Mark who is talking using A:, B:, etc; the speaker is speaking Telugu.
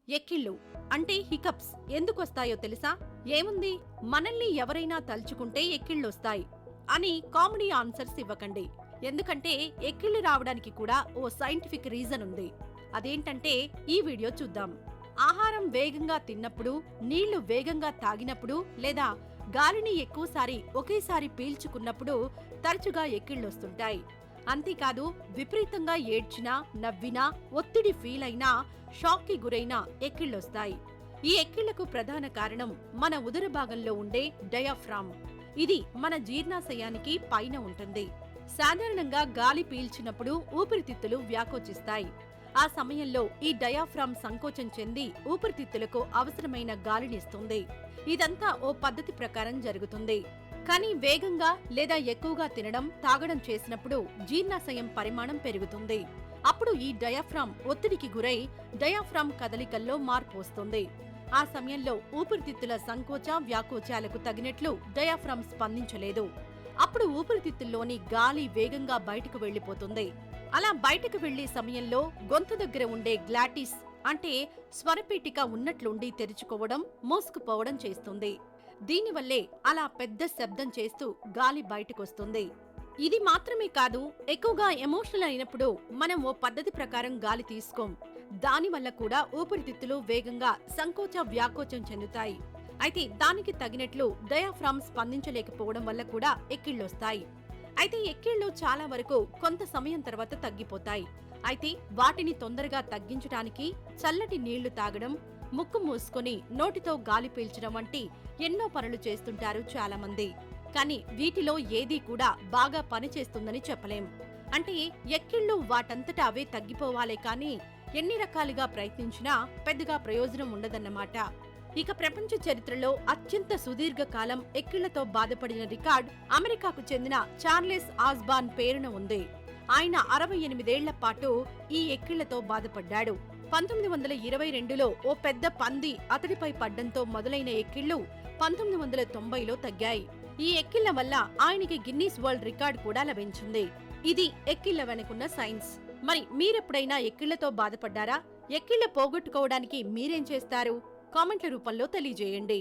A: ఎక్కిళ్ళు అంటే హికప్స్ ఎందుకొస్తాయో తెలుసా? ఏముంది, మనల్ని ఎవరైనా తలుచుకుంటే ఎక్కిళ్ళొస్తాయి అని కామెడీ ఆన్సర్స్ ఇవ్వకండి. ఎందుకంటే ఎక్కిళ్ళు రావడానికి కూడా ఓ సైంటిఫిక్ రీజన్ ఉంది. అదేంటంటే ఈ వీడియో చూద్దాం. ఆహారం వేగంగా తిన్నప్పుడు, నీళ్లు వేగంగా తాగినప్పుడు లేదా గాలిని ఎక్కువసారి ఒకేసారి పీల్చుకున్నప్పుడు తరచుగా ఎక్కిళ్ళొస్తుంటాయి. అంతేకాదు, విపరీతంగా ఏడ్చినా, నవ్వినా, ఒత్తిడి ఫీల్ అయినా, షాక్కి గురైనా ఎక్కిళ్ళొస్తాయి. ఈ ఎక్కిళ్లకు ప్రధాన కారణం మన ఉదర భాగంలో ఉండే డయాఫ్రామ్. ఇది మన జీర్ణాశయానికి పైన ఉంటుంది. సాధారణంగా గాలి పీల్చినప్పుడు ఊపిరితిత్తులు వ్యాకోచిస్తాయి. ఆ సమయంలో ఈ డయాఫ్రామ్ సంకోచం చెంది ఊపిరితిత్తులకు అవసరమైన గాలినిస్తుంది. ఇదంతా ఓ పద్ధతి ప్రకారం జరుగుతుంది. కానీ వేగంగా లేదా ఎక్కువగా తినడం, తాగడం చేసినప్పుడు జీర్ణాశయం పరిమాణం పెరుగుతుంది. అప్పుడు ఈ డయాఫ్రామ్ ఒత్తిడికి గురై డయాఫ్రామ్ కదలికల్లో మార్పు వస్తుంది. ఆ సమయంలో ఊపిరితిత్తుల సంకోచ, వ్యాకోచాలకు తగినట్లు డయాఫ్రామ్ స్పందించలేదు. అప్పుడు ఊపిరితిత్తుల్లోని గాలి వేగంగా బయటకు వెళ్లిపోతుంది. అలా బయటకు వెళ్లే సమయంలో గొంతు దగ్గర ఉండే గ్లాటిస్ అంటే స్వరపేటిక ఉన్నట్లుండి తెరుచుకోవడం, మూసుకుపోవడం చేస్తుంది. దీనివల్లే అలా పెద్ద శబ్దం చేస్తూ గాలి బయటకొస్తుంది. ఇది మాత్రమే కాదు, ఎక్కువగా ఎమోషనల్ అయినప్పుడు మనం ఓ పద్ధతి ప్రకారం గాలి తీసుకోం. దానివల్ల కూడా ఊపిరితిత్తులు వేగంగా సంకోచ, వ్యాకోచం చెందుతాయి. అయితే దానికి తగినట్లు డయాఫ్రామ్ స్పందించలేకపోవడం వల్ల కూడా ఎక్కిళ్ళొస్తాయి. అయితే ఎక్కిళ్ళు చాలా వరకు కొంత సమయం తర్వాత తగ్గిపోతాయి. అయితే వాటిని తొందరగా తగ్గించడానికి చల్లటి నీళ్లు తాగడం, ముక్కు మూసుకొని నోటితో గాలి పీల్చడం వంటి ఎన్నో పనులు చేస్తుంటారు చాలామంది. కానీ వీటిలో ఏదీ కూడా బాగా పనిచేస్తుందని చెప్పలేం. అంటే ఎక్కిళ్ళు వాటంతటా అవే తగ్గిపోవాలే కానీ ఎన్ని రకాలుగా ప్రయత్నించినా పెద్దగా ప్రయోజనం ఉండదన్నమాట. ఇక ప్రపంచ చరిత్రలో అత్యంత సుదీర్ఘకాలం ఎక్కిళ్లతో బాధపడిన రికార్డ్ అమెరికాకు చెందిన చార్లెస్ ఆస్బాన్ పేరున ఉంది. ఆయన 68 ఏళ్ల పాటు ఈ ఎక్కిళ్లతో బాధపడ్డాడు. 1922లో ఓ పెద్ద పంది అతడిపై పడ్డంతో మొదలైన ఎక్కిళ్లు 1990లో తగ్గాయి. ఈ ఎక్కిళ్ల వల్ల ఆయనకి గిన్నీస్ వరల్డ్ రికార్డ్ కూడా లభించింది. ఇది ఎక్కిళ్ల వెనుకున్న సైన్స్. మరి మీరెప్పుడైనా ఎక్కిళ్లతో బాధపడ్డారా? ఎక్కిళ్ల పోగొట్టుకోవడానికి మీరేం చేస్తారు? కామెంట్ల రూపంలో తెలియజేయండి.